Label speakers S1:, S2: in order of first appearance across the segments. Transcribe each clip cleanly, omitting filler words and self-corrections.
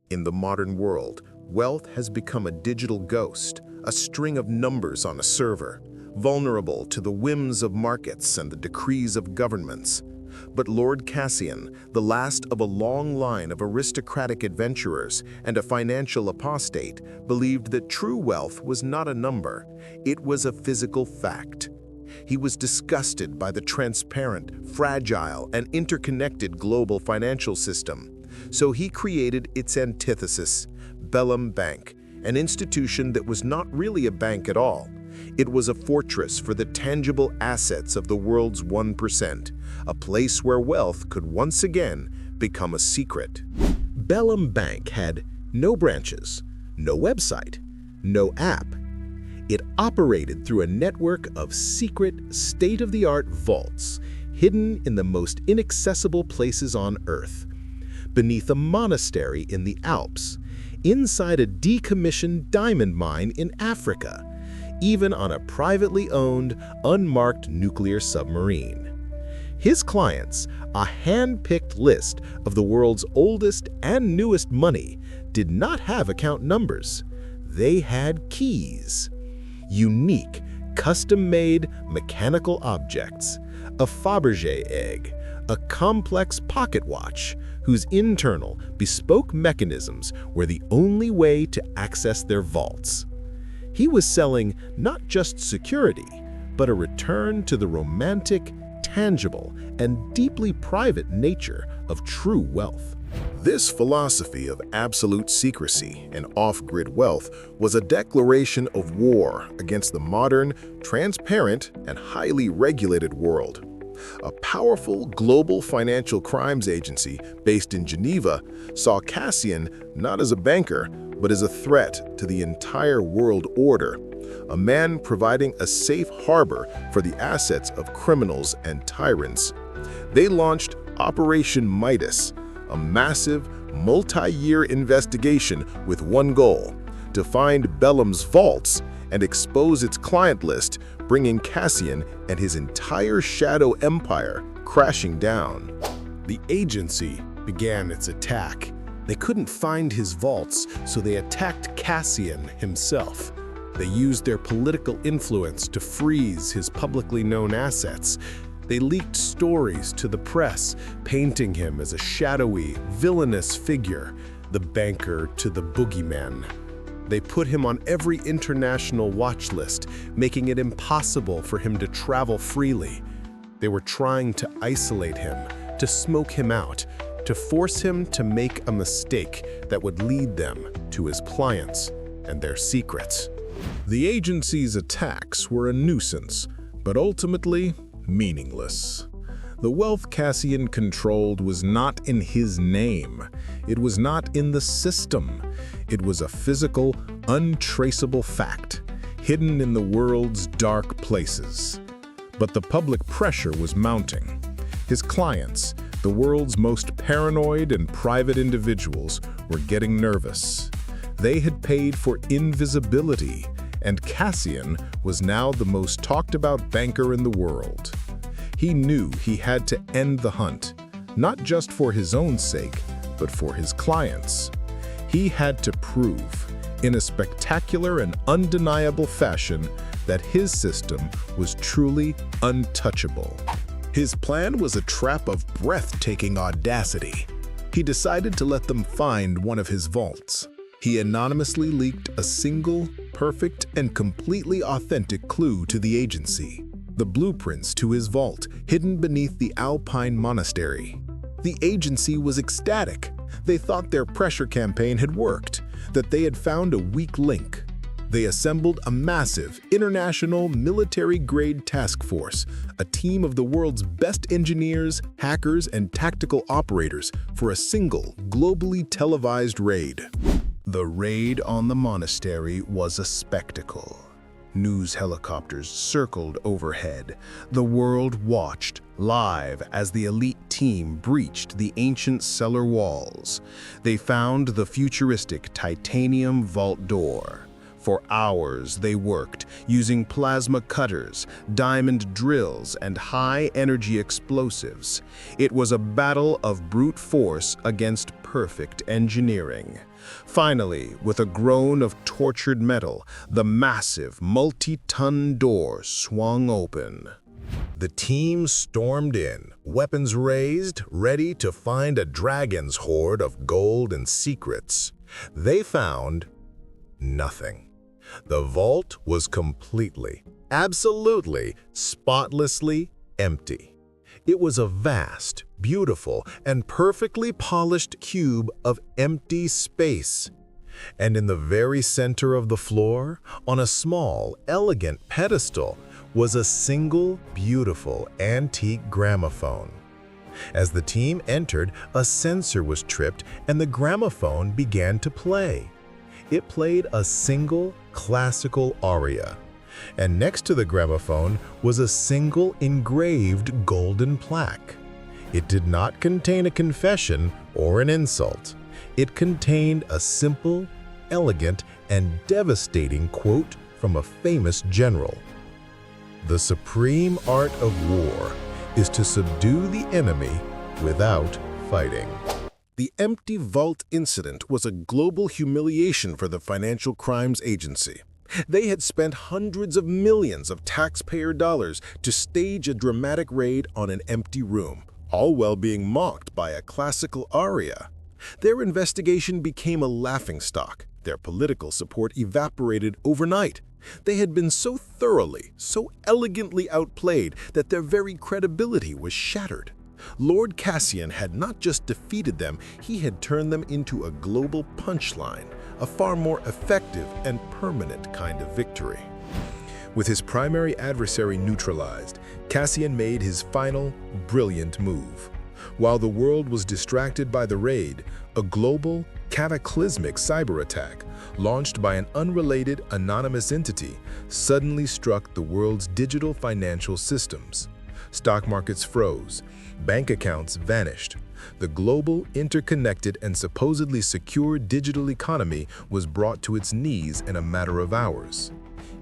S1: In the modern world, wealth has become a digital ghost, a string of numbers on a server, vulnerable to the whims of markets and the decrees of governments. But Lord Cassian, the last of a long line of aristocratic adventurers and a financial apostate, believed that true wealth was not a number, it was a physical fact. He was disgusted by the transparent, fragile, and interconnected global financial system. So he created its antithesis, Bellum Bank, an institution that was not really a bank at all. It was a fortress for the tangible assets of the world's 1%, a place where wealth could once again become a secret. Bellum Bank had no branches, no website, no app. It operated through a network of secret, state-of-the-art vaults, hidden in the most inaccessible places on Earth. Beneath a monastery in the Alps, inside a decommissioned diamond mine in Africa, even on a privately owned, unmarked nuclear submarine. His clients, a hand-picked list of the world's oldest and newest money, did not have account numbers. They had keys. Unique, custom-made mechanical objects, a Fabergé egg, a complex pocket watch whose internal, bespoke mechanisms were the only way to access their vaults. He was selling not just security, but a return to the romantic, tangible, and deeply private nature of true wealth. This philosophy of absolute secrecy and off-grid wealth was a declaration of war against the modern, transparent, and highly regulated world. A powerful global financial crimes agency based in Geneva saw Cassian not as a banker, but as a threat to the entire world order, a man providing a safe harbor for the assets of criminals and tyrants. They launched Operation Midas, a massive, multi-year investigation with one goal: to find Bellum's vaults and expose its client list, bringing Cassian and his entire shadow empire crashing down. The agency began its attack. They couldn't find his vaults, so they attacked Cassian himself. They used their political influence to freeze his publicly known assets. They leaked stories to the press, painting him as a shadowy, villainous figure, the banker to the boogeyman. They put him on every international watch list, making it impossible for him to travel freely. They were trying to isolate him, to smoke him out, to force him to make a mistake that would lead them to his clients and their secrets. The agency's attacks were a nuisance, but ultimately meaningless. The wealth Cassian controlled was not in his name. It was not in the system. It was a physical, untraceable fact, hidden in the world's dark places. But the public pressure was mounting. His clients, the world's most paranoid and private individuals, were getting nervous. They had paid for invisibility, and Cassian was now the most talked-about banker in the world. He knew he had to end the hunt, not just for his own sake, but for his clients. He had to prove, in a spectacular and undeniable fashion, that his system was truly untouchable. His plan was a trap of breathtaking audacity. He decided to let them find one of his vaults. He anonymously leaked a single, perfect, and completely authentic clue to the agency: the blueprints to his vault, hidden beneath the Alpine monastery. The agency was ecstatic. They thought their pressure campaign had worked, that they had found a weak link. They assembled a massive, international, military-grade task force, a team of the world's best engineers, hackers, and tactical operators for a single, globally televised raid. The raid on the monastery was a spectacle. News helicopters circled overhead. The world watched live as the elite team breached the ancient cellar walls. They found the futuristic titanium vault door. For hours they worked, using plasma cutters, diamond drills, and high-energy explosives. It was a battle of brute force against perfect engineering. Finally, with a groan of tortured metal, the massive, multi-ton door swung open. The team stormed in, weapons raised, ready to find a dragon's hoard of gold and secrets. They found nothing. The vault was completely, absolutely, spotlessly empty. It was a vast, beautiful, and perfectly polished cube of empty space. And in the very center of the floor, on a small, elegant pedestal, was a single, beautiful, antique gramophone. As the team entered, a sensor was tripped and the gramophone began to play. It played a single, classical aria. And next to the gramophone was a single engraved golden plaque. It did not contain a confession or an insult. It contained a simple, elegant, and devastating quote from a famous general. "The supreme art of war is to subdue the enemy without fighting." The empty vault incident was a global humiliation for the Financial Crimes Agency. They had spent hundreds of millions of taxpayer dollars to stage a dramatic raid on an empty room, all while being mocked by a classical aria. Their investigation became a laughingstock. Their political support evaporated overnight. They had been so thoroughly, so elegantly outplayed that their very credibility was shattered. Lord Cassian had not just defeated them, he had turned them into a global punchline, a far more effective and permanent kind of victory. With his primary adversary neutralized, Cassian made his final, brilliant move. While the world was distracted by the raid, a global, cataclysmic cyber attack, launched by an unrelated, anonymous entity, suddenly struck the world's digital financial systems. Stock markets froze, bank accounts vanished. The global, interconnected, and supposedly secure digital economy was brought to its knees in a matter of hours.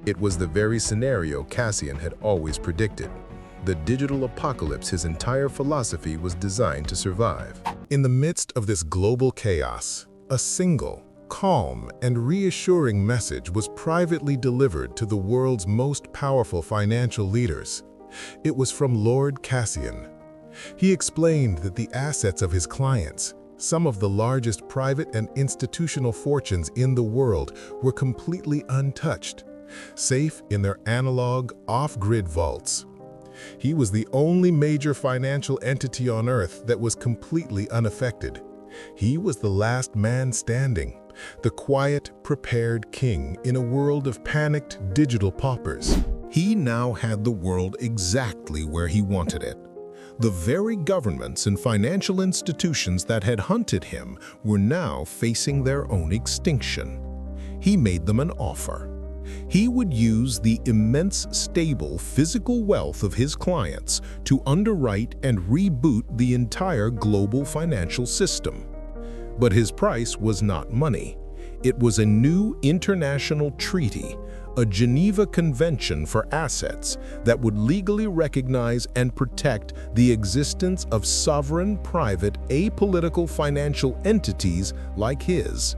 S1: It was the very scenario Cassian had always predicted. The digital apocalypse his entire philosophy was designed to survive. In the midst of this global chaos, a single, calm, and reassuring message was privately delivered to the world's most powerful financial leaders. It was from Lord Cassian. He explained that the assets of his clients, some of the largest private and institutional fortunes in the world, were completely untouched, safe in their analog, off-grid vaults. He was the only major financial entity on Earth that was completely unaffected. He was the last man standing, the quiet, prepared king in a world of panicked digital paupers. He now had the world exactly where he wanted it. The very governments and financial institutions that had hunted him were now facing their own extinction. He made them an offer. He would use the immense, stable, physical wealth of his clients to underwrite and reboot the entire global financial system. But his price was not money. It was a new international treaty, a Geneva Convention for assets that would legally recognize and protect the existence of sovereign, private, apolitical financial entities like his.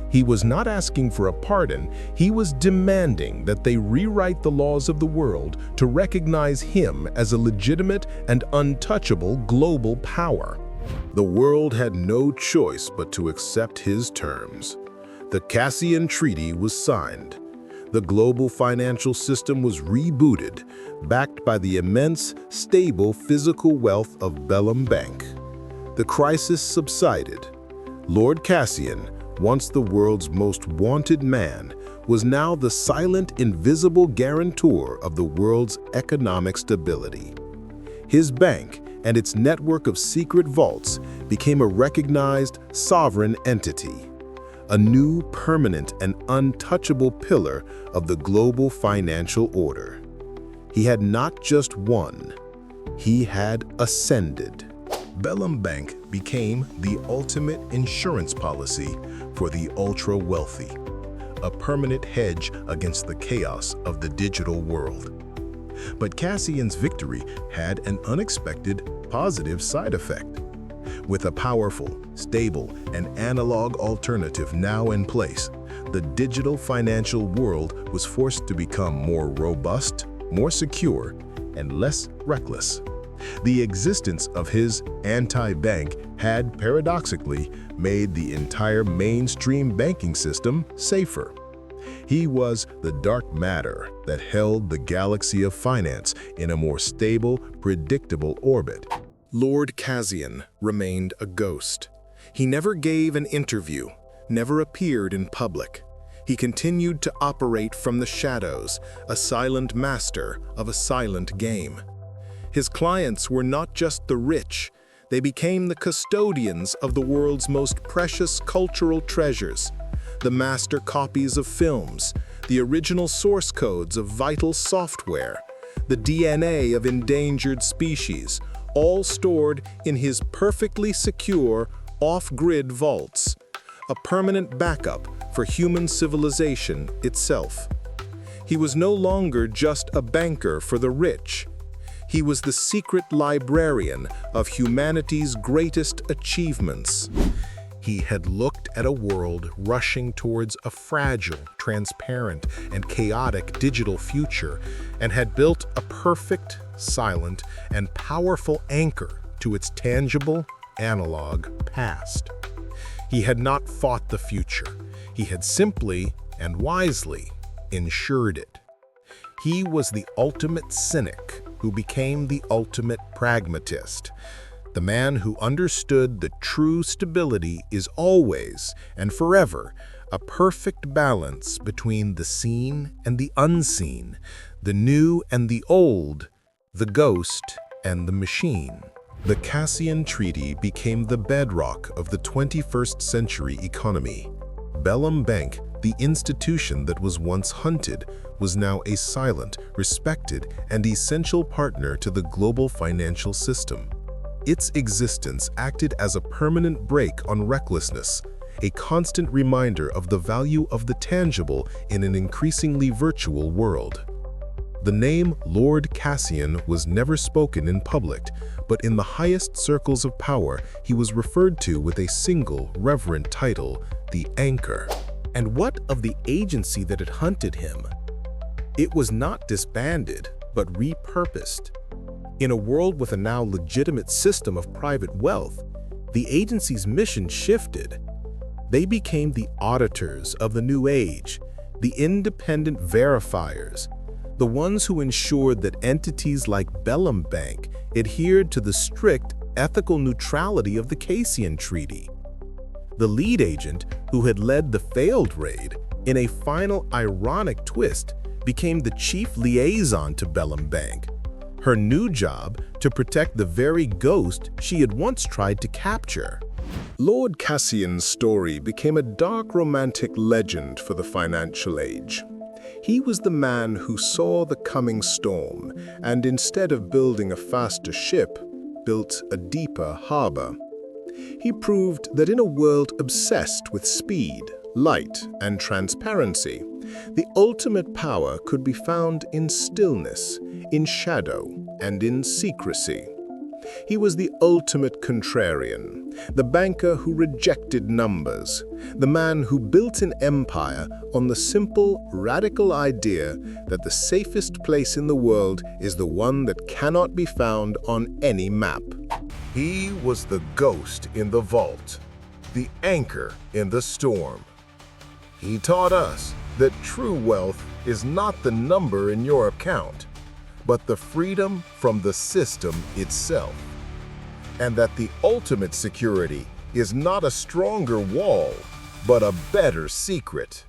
S1: He was not asking for a pardon, he was demanding that they rewrite the laws of the world to recognize him as a legitimate and untouchable global power. The world had no choice but to accept his terms. The Cassian Treaty was signed. The global financial system was rebooted, backed by the immense, stable physical wealth of Bellum Bank. The crisis subsided. Lord Cassian, once the world's most wanted man, was now the silent, invisible guarantor of the world's economic stability. His bank and its network of secret vaults became a recognized, sovereign entity, a new, permanent, and untouchable pillar of the global financial order. He had not just won, he had ascended. Bellum Bank became the ultimate insurance policy for the ultra-wealthy, a permanent hedge against the chaos of the digital world. But Cassian's victory had an unexpected, positive side effect. With a powerful, stable, and analog alternative now in place, the digital financial world was forced to become more robust, more secure, and less reckless. The existence of his anti-bank had, paradoxically, made the entire mainstream banking system safer. He was the dark matter that held the galaxy of finance in a more stable, predictable orbit. Lord Cassian remained a ghost. He never gave an interview, never appeared in public. He continued to operate from the shadows, a silent master of a silent game. His clients were not just the rich, they became the custodians of the world's most precious cultural treasures, the master copies of films, the original source codes of vital software, the DNA of endangered species, all stored in his perfectly secure, off-grid vaults, a permanent backup for human civilization itself. He was no longer just a banker for the rich. He was the secret librarian of humanity's greatest achievements. He had looked at a world rushing towards a fragile, transparent, and chaotic digital future and had built a perfect, silent, and powerful anchor to its tangible, analog past. He had not fought the future. He had simply and wisely ensured it. He was the ultimate cynic who became the ultimate pragmatist, the man who understood that true stability is always and forever a perfect balance between the seen and the unseen, the new and the old, the ghost and the machine. The Cassian Treaty became the bedrock of the 21st century economy. Bellum Bank, the institution that was once hunted, was now a silent, respected, and essential partner to the global financial system. Its existence acted as a permanent brake on recklessness, a constant reminder of the value of the tangible in an increasingly virtual world. The name Lord Cassian was never spoken in public, but in the highest circles of power, he was referred to with a single, reverent title, the Anchor. And what of the agency that had hunted him? It was not disbanded, but repurposed. In a world with a now legitimate system of private wealth, the agency's mission shifted. They became the auditors of the new age, the independent verifiers, the ones who ensured that entities like Bellum Bank adhered to the strict ethical neutrality of the Cassian Treaty. The lead agent, who had led the failed raid, in a final ironic twist, became the chief liaison to Bellum Bank. Her new job to protect the very ghost she had once tried to capture. Lord Cassian's story became a dark romantic legend for the financial age. He was the man who saw the coming storm and, instead of building a faster ship, built a deeper harbor. He proved that in a world obsessed with speed, light, and transparency, the ultimate power could be found in stillness, in shadow, and in secrecy. He was the ultimate contrarian, the banker who rejected numbers, the man who built an empire on the simple, radical idea that the safest place in the world is the one that cannot be found on any map. He was the ghost in the vault, the anchor in the storm. He taught us that true wealth is not the number in your account, but the freedom from the system itself. And that the ultimate security is not a stronger wall, but a better secret.